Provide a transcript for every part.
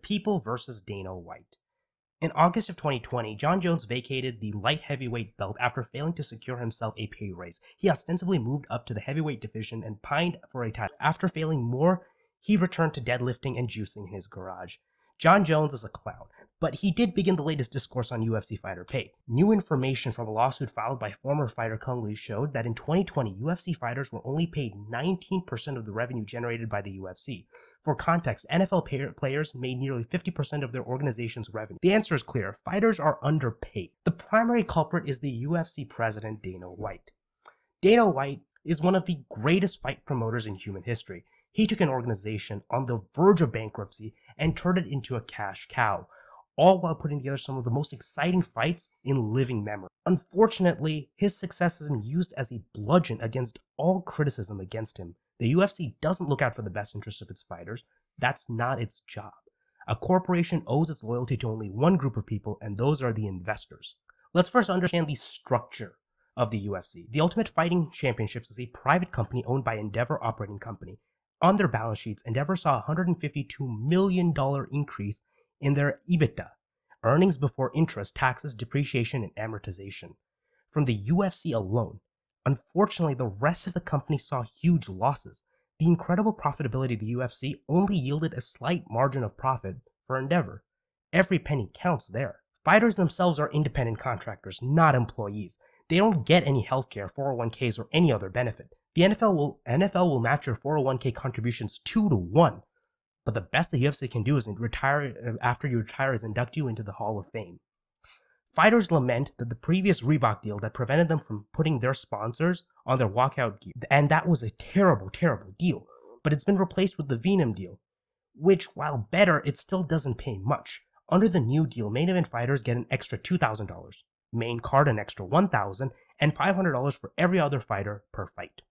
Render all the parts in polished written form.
People versus Dana White. In August of 2020, Jon Jones vacated the light heavyweight belt after failing to secure himself a pay raise. He ostensibly moved up to the heavyweight division and pined for a title. After failing more, he returned to deadlifting and juicing in his garage. Jon Jones is a clown, but he did begin the latest discourse on UFC fighter pay. New information from a lawsuit filed by former fighter Kung Lee showed that in 2020, UFC fighters were only paid 19% of the revenue generated by the UFC. For context, NFL players made nearly 50% of their organization's revenue. The answer is clear. Fighters are underpaid. The primary culprit is the UFC president, Dana White. Dana White is one of the greatest fight promoters in human history. He took an organization on the verge of bankruptcy and turned it into a cash cow, all while putting together some of the most exciting fights in living memory. Unfortunately, his success has been used as a bludgeon against all criticism against him. The UFC doesn't look out for the best interests of its fighters. That's not its job. A corporation owes its loyalty to only one group of people, and those are the investors. Let's first understand the structure of the UFC. The Ultimate Fighting Championships is a private company owned by Endeavor Operating Company. On their balance sheets, Endeavor saw a $152 million increase in their EBITDA, earnings before interest, taxes, depreciation, and amortization, from the UFC alone. Unfortunately, the rest of the company saw huge losses. The incredible profitability of the UFC only yielded a slight margin of profit for Endeavor. Every penny counts there. Fighters themselves are independent contractors, not employees. They don't get any healthcare, 401ks, or any other benefit. The NFL will match your 401k contributions 2-1. But the best the UFC can do is after you retire is induct you into the Hall of Fame. Fighters lament that the previous Reebok deal that prevented them from putting their sponsors on their walkout gear, and that was a terrible, terrible deal. But it's been replaced with the Venom deal, which, while better, it still doesn't pay much. Under the new deal, main event fighters get an extra $2,000, main card an extra $1,000, and $500 for every other fighter per fight.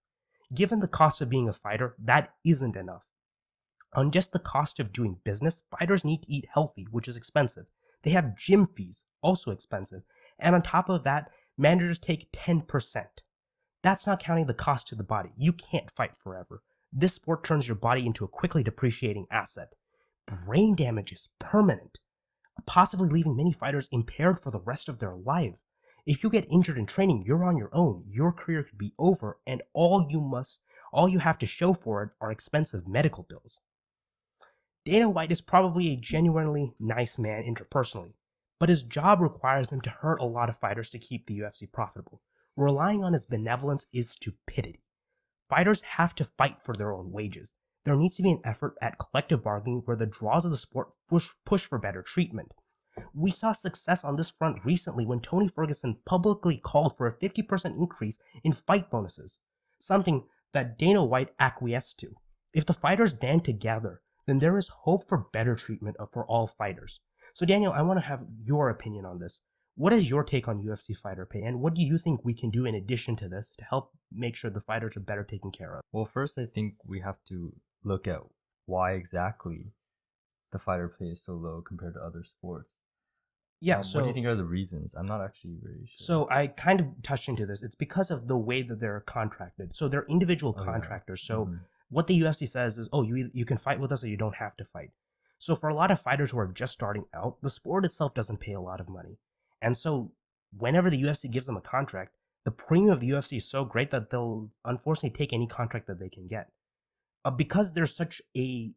Given the cost of being a fighter, that isn't enough. On just the cost of doing business, fighters need to eat healthy, which is expensive. They have gym fees, also expensive. And on top of that, managers take 10%. That's not counting the cost to the body. You can't fight forever. This sport turns your body into a quickly depreciating asset. Brain damage is permanent, possibly leaving many fighters impaired for the rest of their life. If you get injured in training, you're on your own. Your career could be over, and all you have to show for it are expensive medical bills. Dana White is probably a genuinely nice man interpersonally, but his job requires him to hurt a lot of fighters to keep the UFC profitable. Relying on his benevolence is stupidity. Fighters have to fight for their own wages. There needs to be an effort at collective bargaining where the draws of the sport push for better treatment. We saw success on this front recently when Tony Ferguson publicly called for a 50% increase in fight bonuses, something that Dana White acquiesced to. If the fighters band together, then there is hope for better treatment for all fighters. So Daniel, I want to have your opinion on this. What is your take on UFC fighter pay, and what do you think we can do in addition to this to help make sure the fighters are better taken care of? Well, first, I think we have to look at why exactly the fighter pay is so low compared to other sports. Yeah, what do you think are the reasons? I'm not actually very sure. So I kind of touched into this. It's because of the way that they're contracted. So they're individual contractors. Yeah. So what the UFC says is, you can fight with us or you don't have to fight. So for a lot of fighters who are just starting out, the sport itself doesn't pay a lot of money. And so whenever the UFC gives them a contract, the premium of the UFC is so great that they'll unfortunately take any contract that they can get. Because there's such a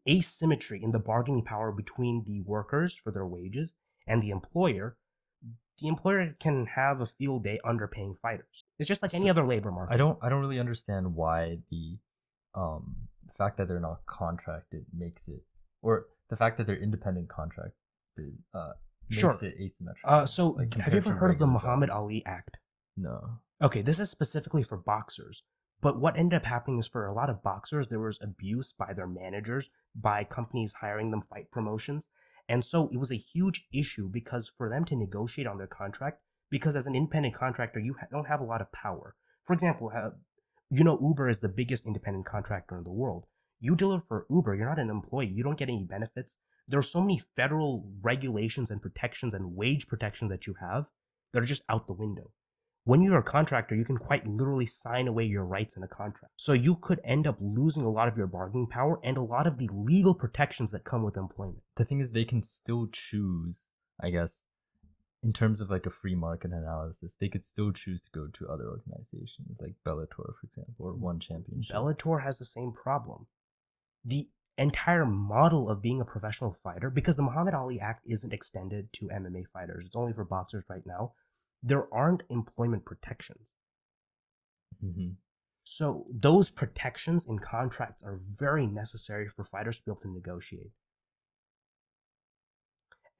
asymmetry in the bargaining power between the workers for their wages and the employer can have a field day underpaying fighters. It's just like any other labor market. I don't really understand why the fact that they're not contracted makes it, or the fact that they're independent contracted makes it asymmetrical. So have you ever heard of the Muhammad Ali Act? No. Okay, this is specifically for boxers. But what ended up happening is for a lot of boxers, there was abuse by their managers, by companies hiring them fight promotions. And so it was a huge issue because for them to negotiate on their contract, because as an independent contractor, you don't have a lot of power. For example, Uber is the biggest independent contractor in the world. You deliver for Uber, you're not an employee, you don't get any benefits. There are so many federal regulations and protections and wage protections that you have that are just out the window. When you're a contractor, you can quite literally sign away your rights in a contract. So you could end up losing a lot of your bargaining power and a lot of the legal protections that come with employment. The thing is, they can still choose, I guess, in terms of like a free market analysis, they could still choose to go to other organizations like Bellator, for example, or One Championship. Bellator has the same problem. The entire model of being a professional fighter, because the Muhammad Ali Act isn't extended to MMA fighters, it's only for boxers right now, there aren't employment protections. Mm-hmm. So those protections in contracts are very necessary for fighters to be able to negotiate.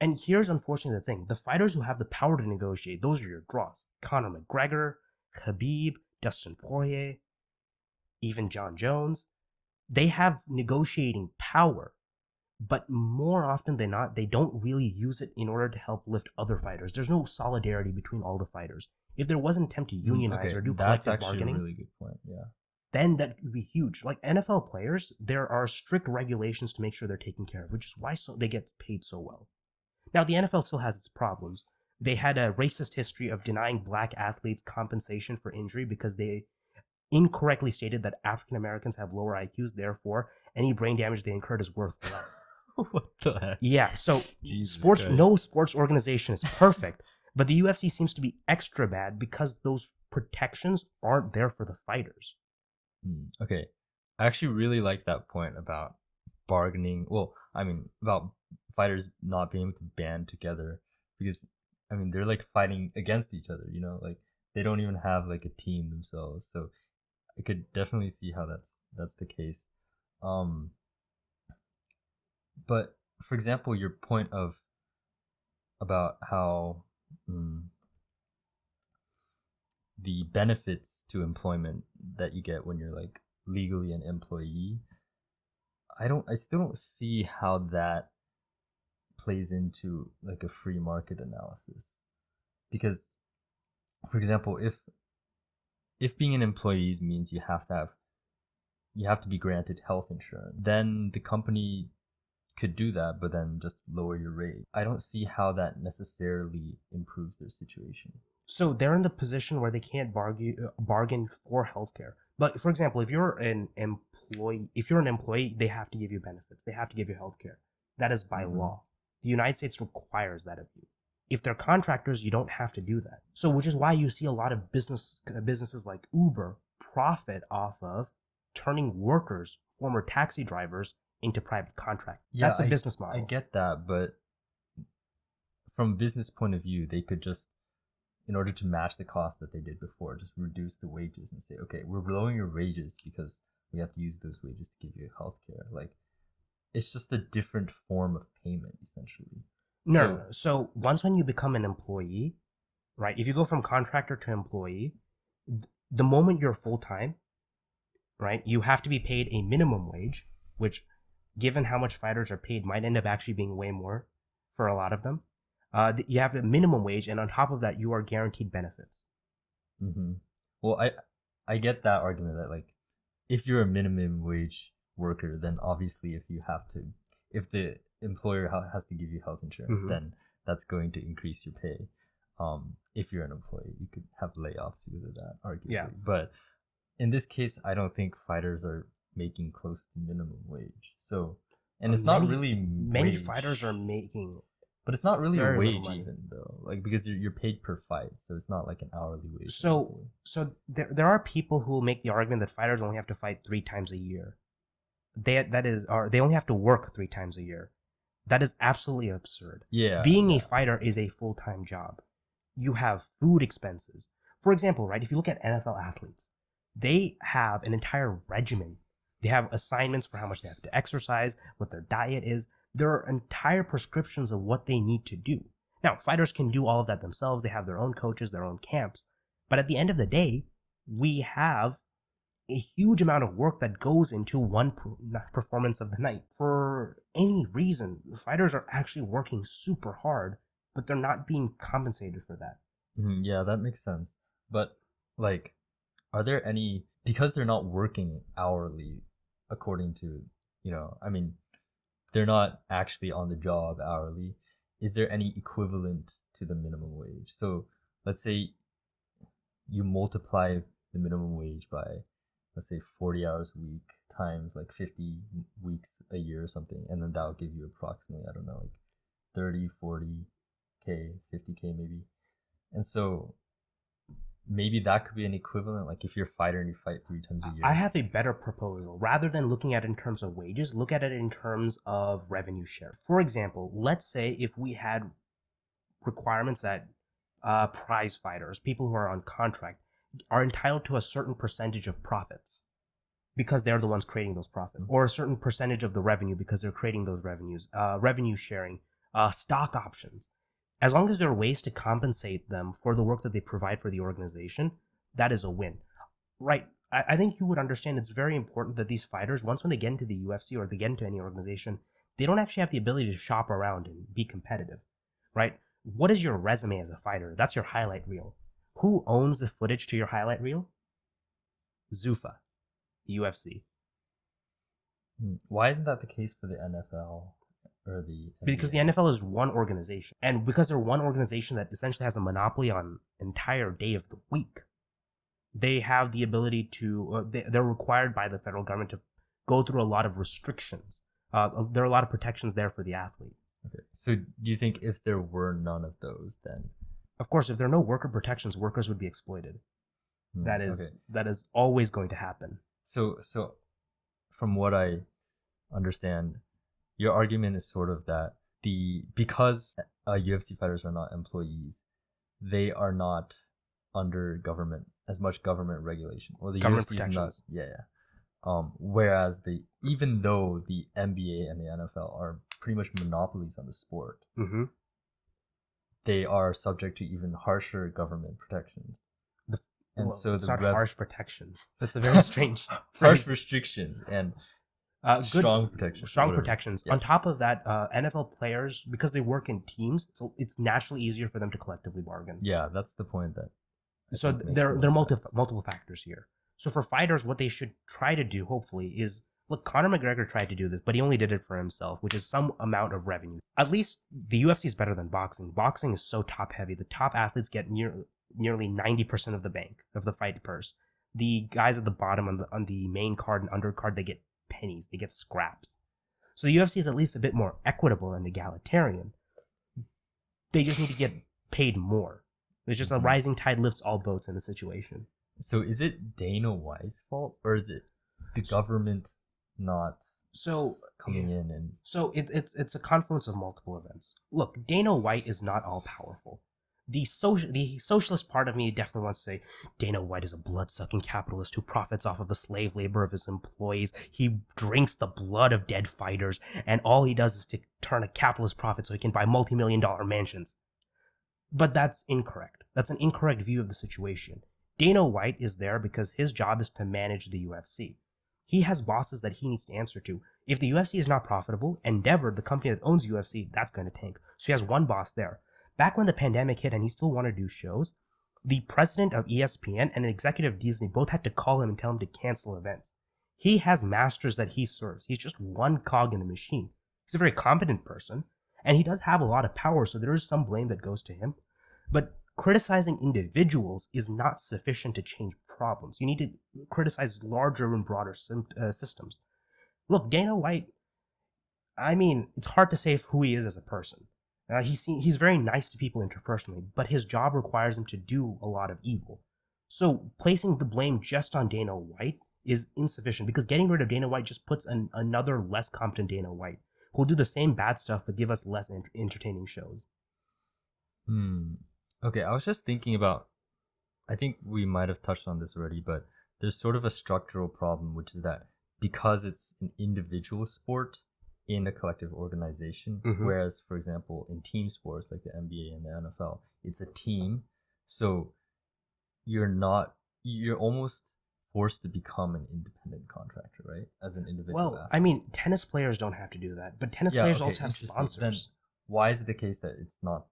And here's unfortunately the thing. The fighters who have the power to negotiate, those are your draws. Conor McGregor, Khabib, Dustin Poirier, even John Jones. They have negotiating power, but more often than not, they don't really use it in order to help lift other fighters. There's no solidarity between all the fighters. If there was an attempt to unionize or do collective bargaining, that's actually a really good point. Yeah. then that would be huge. Like NFL players, there are strict regulations to make sure they're taken care of, which is why they get paid so well. Now, the NFL still has its problems. They had a racist history of denying black athletes compensation for injury because they incorrectly stated that African Americans have lower IQs, therefore, any brain damage they incurred is worth less. What the heck? Yeah, so Christ. no sports organization is perfect, but the UFC seems to be extra bad because those protections aren't there for the fighters. Okay. I actually really like that point about bargaining. Well, I mean, about fighters not being able to band together because, I mean, they're like fighting against each other, like they don't even have like a team themselves. So I could definitely see how that's the case. But for example, your point about how the benefits to employment that you get when you're like legally an employee, I still don't see how that plays into like a free market analysis. Because for example, if being an employee means you have to be granted health insurance, then the company could do that, but then just lower your rate. I don't see how that necessarily improves their situation. So they're in the position where they can't bargain for healthcare. But for example, if you're an employee, they have to give you benefits. They have to give you healthcare. That is by law. The United States requires that of you. If they're contractors, you don't have to do that. So, which is why you see a lot of businesses like Uber profit off of turning workers, former taxi drivers, into private contract. Yeah, that's a business model. I get that, but from a business point of view, they could just, in order to match the cost that they did before, just reduce the wages and say, okay, we're lowering your wages because we have to use those wages to give you healthcare. Like, it's just a different form of payment, essentially. No. So once when you become an employee, right? If you go from contractor to employee, the moment you're full time, right, you have to be paid a minimum wage, which, given how much fighters are paid, might end up actually being way more for a lot of them. You have a minimum wage, and on top of that, you are guaranteed benefits. Well, I get that argument that like, if you're a minimum wage worker, then obviously if the employer has to give you health insurance, then that's going to increase your pay. If you're an employee, you could have layoffs because of that, arguably. Yeah. But in this case, I don't think fighters are making close to minimum wage. So, and it's not really many fighters are making, but it's not really a very little wage money. even though, like, because you're paid per fight, so it's not like an hourly wage. So there are people who will make the argument that fighters only have to fight 3 times a year. They only have to work 3 times a year. That is absolutely absurd. Yeah. Being a fighter is a full-time job. You have food expenses. For example, right, if you look at NFL athletes, they have an entire regimen. They have assignments for how much they have to exercise, what their diet is. There are entire prescriptions of what they need to do. Now, fighters can do all of that themselves. They have their own coaches, their own camps. But at the end of the day, we have a huge amount of work that goes into one performance of the night. For any reason, fighters are actually working super hard, but they're not being compensated for that. Yeah, that makes sense. But like, are there any, because they're not working hourly according to, I mean, they're not actually on the job hourly, is there any equivalent to the minimum wage? So let's say you multiply the minimum wage by, let's say, 40 hours a week times like 50 weeks a year or something, and then that will give you approximately, I don't know, like 30, 40K, 50K maybe. And so maybe that could be an equivalent, like if you're a fighter and you fight 3 times a year. I have a better proposal. Rather than looking at it in terms of wages, look at it in terms of revenue share. For example, let's say if we had requirements that prize fighters, people who are on contract, are entitled to a certain percentage of profits because they're the ones creating those profits, or a certain percentage of the revenue because they're creating those revenues, revenue sharing, stock options. As long as there are ways to compensate them for the work that they provide for the organization, that is a win. Right. I think you would understand it's very important that these fighters, once when they get into the UFC or they get into any organization, they don't actually have the ability to shop around and be competitive. Right? What is your resume as a fighter? That's your highlight reel. Who owns the footage to your highlight reel? Zuffa, UFC. Why isn't that the case for the NFL or the NBA? Because the NFL is one organization. And because they're one organization that essentially has a monopoly on entire day of the week, they have the ability to, they're required by the federal government to go through a lot of restrictions. There are a lot of protections there for the athlete. Okay. So do you think if there were none of those, then? Of course, if there are no worker protections, workers would be exploited. That is always going to happen. So from what I understand, your argument is sort of that because UFC fighters are not employees, they are not under as much government regulation, or the government UFC protections. Is not, yeah. Whereas even though the NBA and the NFL are pretty much monopolies on the sport, mm-hmm. they are subject to even harsher government protections. It's not harsh protections. That's a very strange harsh restrictions and strong protections. Strong protections. Yes. On top of that, NFL players, because they work in teams, it's naturally easier for them to collectively bargain. Yeah, that's the point. So there are multiple factors here. So for fighters, what they should try to do, hopefully, is look. Conor McGregor tried to do this, but he only did it for himself, which is some amount of revenue. At least the UFC is better than boxing. Boxing is so top heavy. The top athletes get nearly 90% of the bank of the fight purse. The guys at the bottom on the main card and undercard, they get pennies. They get scraps. So the UFC is at least a bit more equitable and egalitarian. They just need to get paid more. There's just a rising tide lifts all boats in the situation. So is it Dana White's fault, or is it the government not coming in? And so it's a confluence of multiple events. Look, Dana White is not all powerful. The socialist part of me definitely wants to say Dana White is a blood-sucking capitalist who profits off of the slave labor of his employees. He drinks the blood of dead fighters, and all he does is to turn a capitalist profit so he can buy multi-million-dollar mansions. But that's incorrect. That's an incorrect view of the situation. Dana White is there because his job is to manage the UFC. He has bosses that he needs to answer to. If the UFC is not profitable, Endeavor, the company that owns UFC, that's going to tank. So he has one boss there. Back when the pandemic hit and he still wanted to do shows, the president of ESPN and an executive of Disney both had to call him and tell him to cancel events. He has masters that he serves. He's just one cog in the machine. He's a very competent person, and he does have a lot of power, so there is some blame that goes to him. But criticizing individuals is not sufficient to change problems. You need to criticize larger and broader systems. Look, Dana White, I mean, it's hard to say who he is as a person. He's very nice to people interpersonally, but his job requires him to do a lot of evil. So placing the blame just on Dana White is insufficient, because getting rid of Dana White just puts another less competent Dana White who'll do the same bad stuff but give us less entertaining shows. Okay, I was just thinking about, I think we might have touched on this already, but there's sort of a structural problem, which is that because it's an individual sport in a collective organization, whereas, for example, in team sports like the NBA and the NFL, it's a team. So you're almost forced to become an independent contractor, right? As an individual athlete. I mean, tennis players don't have to do that, but tennis players also have sponsors. Then why is it the case that it's not,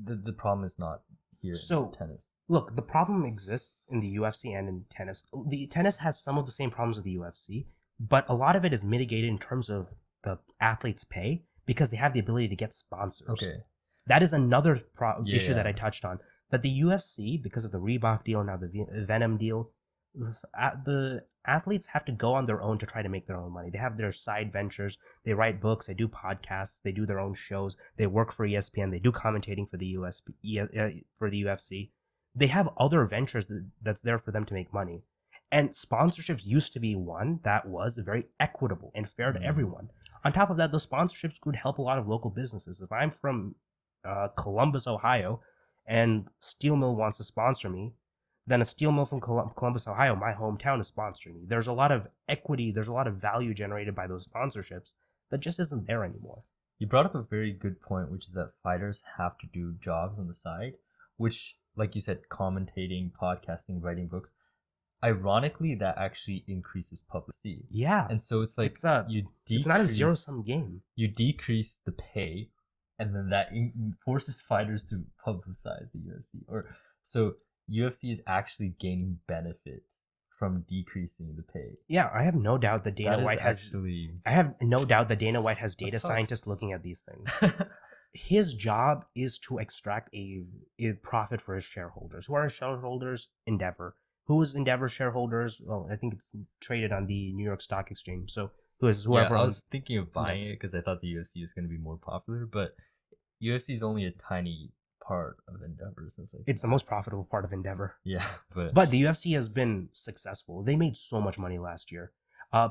the problem is not here in tennis? Look, the problem exists in the UFC and in tennis. The tennis has some of the same problems as the UFC, but a lot of it is mitigated in terms of the athletes' pay because they have the ability to get sponsors. Okay. That is another issue that I touched on. that the UFC, because of the Reebok deal, now the Venom deal, the athletes have to go on their own to try to make their own money. They have their side ventures. They write books. They do podcasts. They do their own shows. They work for ESPN. They do commentating for the for the UFC. They have other ventures that's there for them to make money. And sponsorships used to be one that was very equitable and fair to everyone. On top of that, the sponsorships could help a lot of local businesses. If I'm from Columbus, Ohio, and steel mill wants to sponsor me, then a steel mill from Columbus, Ohio, my hometown, is sponsoring me. There's a lot of equity, there's a lot of value generated by those sponsorships that just isn't there anymore. You brought up a very good point, which is that fighters have to do jobs on the side, which, like you said, commentating, podcasting, writing books. Ironically, that actually increases publicity. Yeah. And so it's like it's not a zero-sum game. You decrease the pay, and then that forces fighters to publicize the UFC. So UFC is actually gaining benefit from decreasing the pay. Yeah, I have no doubt that Dana White has data scientists looking at these things. His job is to extract a profit for his shareholders. Who are his shareholders? Endeavor. Who is Endeavor shareholders? Well, I think it's traded on the New York Stock Exchange. So whoever. I was thinking of buying it because I thought the UFC was going to be more popular, but UFC is only a tiny part of Endeavor. So it's the most profitable part of Endeavor. Yeah, but the UFC has been successful. They made so much money last year.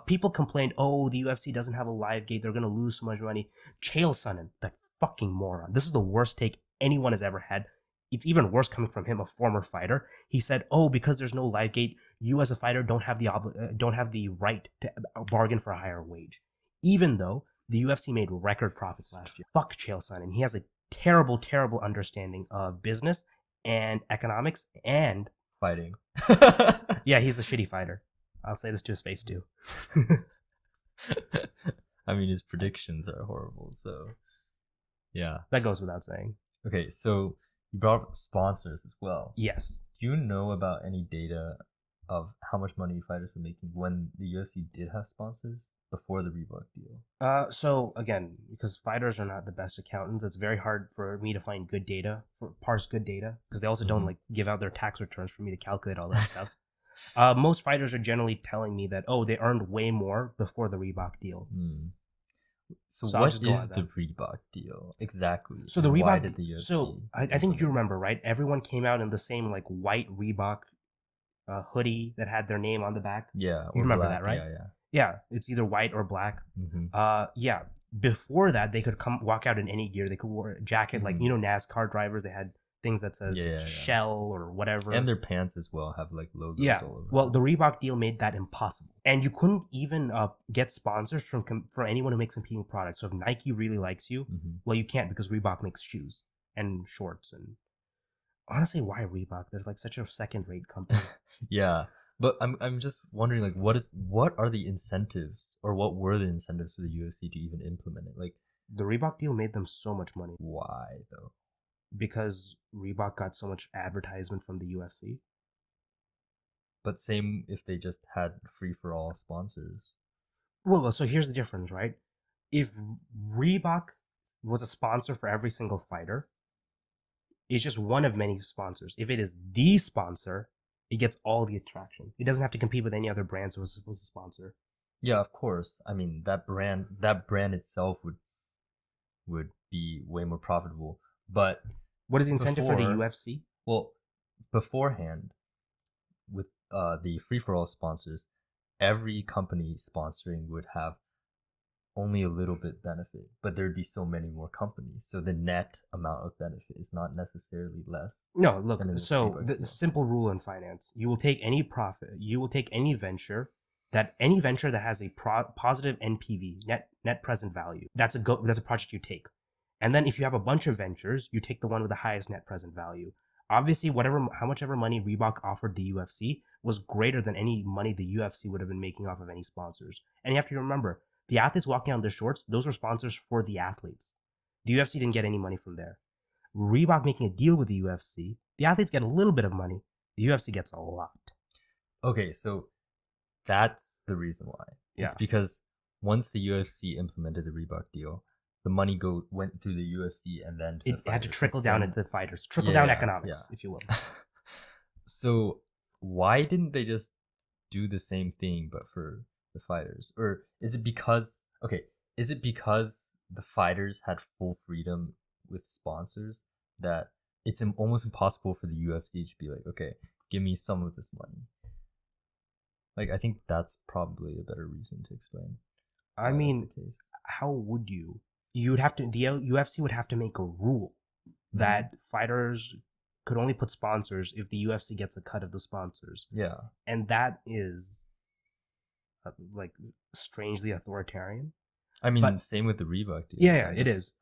People complained, oh, the UFC doesn't have a live gate. They're going to lose so much money. Chael Sonnen, that fucking moron. This is the worst take anyone has ever had. It's even worse coming from him, a former fighter. He said, "Oh, because there's no live gate, you as a fighter don't have the right to bargain for a higher wage." Even though the UFC made record profits last year. Fuck Chael Sonnen. He has a terrible, terrible understanding of business and economics and fighting. Yeah, he's a shitty fighter. I'll say this to his face too. I mean, his predictions are horrible, so yeah. That goes without saying. Okay, so you brought up sponsors as well. Yes. Do you know about any data of how much money fighters were making when the UFC did have sponsors before the Reebok deal? So again, because fighters are not the best accountants, it's very hard for me to find good data, parse good data, because they also don't like give out their tax returns for me to calculate all that stuff. Most fighters are generally telling me that, oh, they earned way more before the Reebok deal. So what is the Reebok deal exactly? So the Reebok, why did the UFC? So I think you remember, right? Everyone came out in the same like white Reebok hoodie that had their name on the back. Yeah, you remember black, that, right? Yeah. It's either white or black. Yeah. Before that, they could walk out in any gear. They could wear a jacket, like NASCAR drivers. They had things that says Shell or whatever, and their pants as well have like logos. Yeah. All over well, the Reebok deal made that impossible, and you couldn't even get sponsors from anyone who makes competing products. So if Nike really likes you, well, you can't, because Reebok makes shoes and shorts. And honestly, why Reebok? They're like such a second-rate company. Yeah. But I'm just wondering, like, what are the incentives, or what were the incentives for the UFC to even implement it? Like, the Reebok deal made them so much money. Why though? Because Reebok got so much advertisement from the UFC. But same if they just had free-for-all sponsors. Well, so here's the difference, right? If Reebok was a sponsor for every single fighter, it's just one of many sponsors. If it is the sponsor, it gets all the attraction. It doesn't have to compete with any other brands who was supposed to sponsor. Yeah, of course. I mean, that brand itself would be way more profitable. But what is the incentive for the UFC? Well, beforehand, with the free-for-all sponsors, every company sponsoring would have only a little bit benefit, but there'd be so many more companies, so the net amount of benefit is not necessarily less. No, look, so the simple rule in finance: you will take any profit, you will take any venture that has a positive NPV, net present value. That's a project you take. And then if you have a bunch of ventures, you take the one with the highest net present value. Obviously, how much ever money Reebok offered the UFC was greater than any money the UFC would have been making off of any sponsors. And you have to remember, the athletes walking on their shorts, those were sponsors for the athletes. The UFC didn't get any money from there. Reebok making a deal with the UFC, the athletes get a little bit of money. The UFC gets a lot. Okay, so that's the reason why. Yeah. It's because once the UFC implemented the Reebok deal, the money went through the UFC and then to the It had to fighters. So trickle down same. into the fighters. Trickle down Yeah, yeah. economics, if you will. So why didn't they just do the same thing but for the fighters? Or is it because the fighters had full freedom with sponsors that it's almost impossible for the UFC to be like, okay, give me some of this money. Like I think that's probably a better reason to explain I why that's mean, the case. how would you? You would have to. The UFC would have to make a rule Hmm. that fighters could only put sponsors if the UFC gets a cut of the sponsors, Yeah. and that is like strangely authoritarian. I mean, But same with the Reebok deal. So yeah, I'm it just is.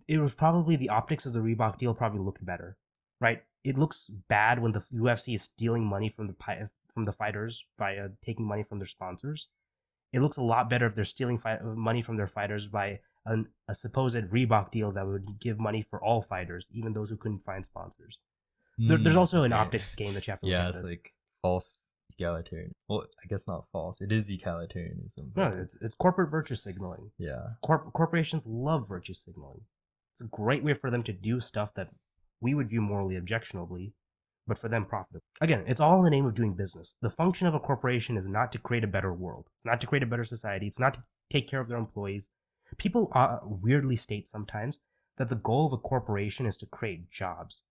It was probably the optics of the Reebok deal probably looked better, right? It looks bad when the UFC is stealing money from the fighters by taking money from their sponsors. It looks a lot better if they're stealing money from their fighters by a supposed Reebok deal that would give money for all fighters, even those who couldn't find sponsors. There's also an okay. optics game that you have to look Yeah, at it's this. like false egalitarian. Well, I guess not false. It is egalitarianism, No, but like, it's corporate virtue signaling. yeah. Corporations love virtue signaling. It's a great way for them to do stuff that we would view morally objectionably, but for them profitable. Again, it's all in the name of doing business. The function of a corporation is not to create a better world. It's not to create a better society. It's not to take care of their employees. People weirdly state sometimes that the goal of a corporation is to create jobs,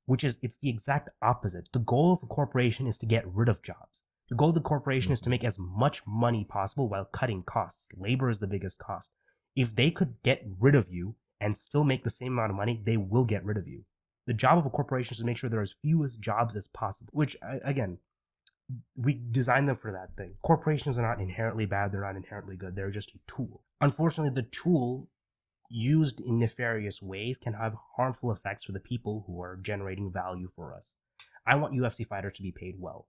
which is it's the exact opposite. The goal of a corporation is to get rid of jobs. The goal of the corporation is to Mhm. make as much money possible while cutting costs. Labor is the biggest cost. If they could get rid of you and still make the same amount of money, they will get rid of you. The job of a corporation is to make sure there are as few as jobs as possible, which, again, we design them for that thing. Corporations are not inherently bad, they're not inherently good, they're just a tool. Unfortunately, the tool used in nefarious ways can have harmful effects for the people who are generating value for us. I want UFC fighters to be paid well.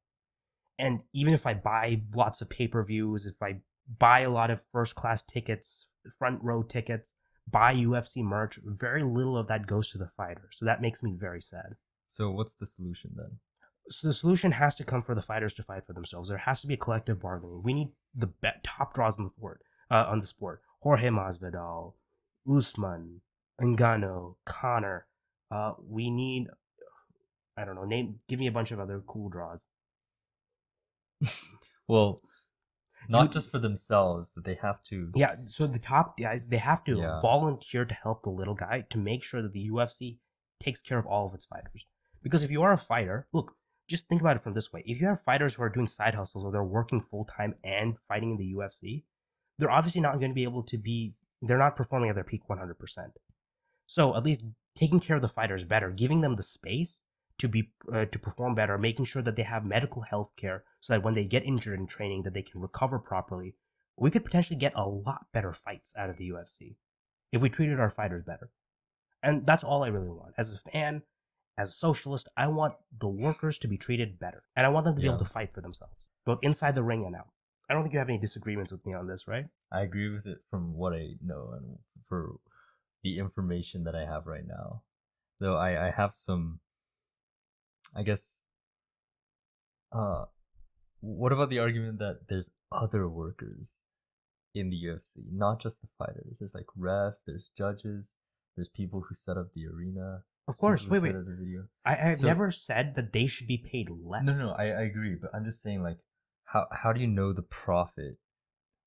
And even if I buy lots of pay per views, if I buy a lot of first class tickets, front row tickets, buy UFC merch, very little of that goes to the fighter. So that makes me very sad. So what's the solution then? So the solution has to come for the fighters to fight for themselves. There has to be a collective bargaining. We need the top draws on the sport. Jorge Masvidal, Usman, Ngannou, Connor. We need, I don't know, give me a bunch of other cool draws. Well, not You just for themselves, but they have to. Yeah, so the top guys, they have to Yeah. volunteer to help the little guy to make sure that the UFC takes care of all of its fighters. Because if you are a fighter, look, just think about it from this way. If you have fighters who are doing side hustles or they're working full time and fighting in the UFC, they're obviously not going to be able to they're not performing at their peak 100%. So at least taking care of the fighters better, giving them the space to perform better, making sure that they have medical health care so that when they get injured in training that they can recover properly. We could potentially get a lot better fights out of the UFC if we treated our fighters better. And that's all I really want. As a fan, as a socialist, I want the workers to be treated better. And I want them to be able Yeah. to fight for themselves, both inside the ring and out. I don't think you have any disagreements with me on this, right? I agree with it from what I know and for the information that I have right now. Though I have some, I guess, uh, what about the argument that there's other workers in the UFC, not just the fighters? There's like ref, there's judges, there's people who set up the arena, Of there's course. people who Wait, set wait. up the video. I've So never said that they should be paid no, no, less. I agree, but I'm just saying like, how do you know the profit?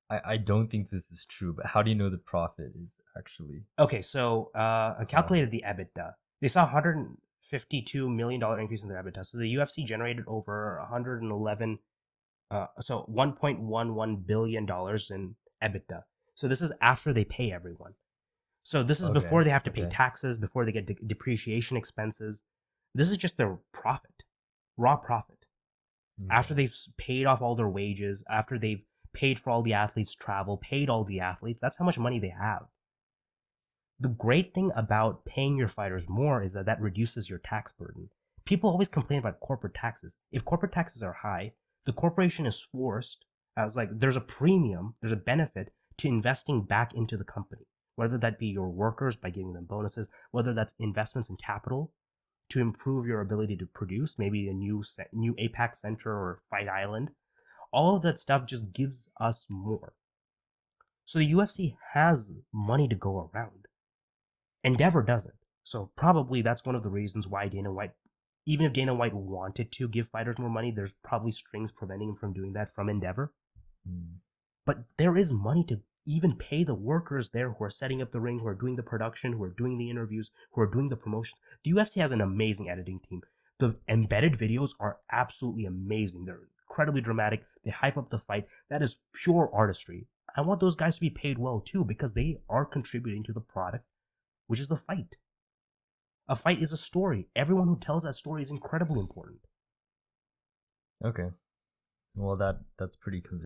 I don't think this is true, but how do you know the profit is actually Okay, so I from? calculated the EBITDA. They saw $152 million increase in their EBITDA. So the UFC generated over 111, so $1.11 billion in EBITDA. So this is after they pay everyone. So this is Okay, before they have to pay okay, taxes, before they get depreciation expenses. This is just their profit, raw profit. After okay. they've paid off all their wages, after they've paid for all the athletes' travel, paid all the athletes, that's how much money they have. The great thing about paying your fighters more is that reduces your tax burden. People always complain about corporate taxes. If corporate taxes are high, the corporation is forced, as like there's a premium, there's a benefit to investing back into the company, whether that be your workers by giving them bonuses, whether that's investments in capital to improve your ability to produce, maybe a new APAC center or Fight Island. All of that stuff just gives us more. So the UFC has money to go around. Endeavor doesn't. So probably that's one of the reasons why Dana White, even if Dana White wanted to give fighters more money, there's probably strings preventing him from doing that from Endeavor. Mm. But there is money to even pay the workers there who are setting up the ring, who are doing the production, who are doing the interviews, who are doing the promotions. The UFC has an amazing editing team. The embedded videos are absolutely amazing. They're incredibly dramatic. They hype up the fight. That is pure artistry. I want those guys to be paid well too because they are contributing to the product, which is the fight. A fight is a story. Everyone who tells that story is incredibly important. Okay. Well, that's pretty convincing.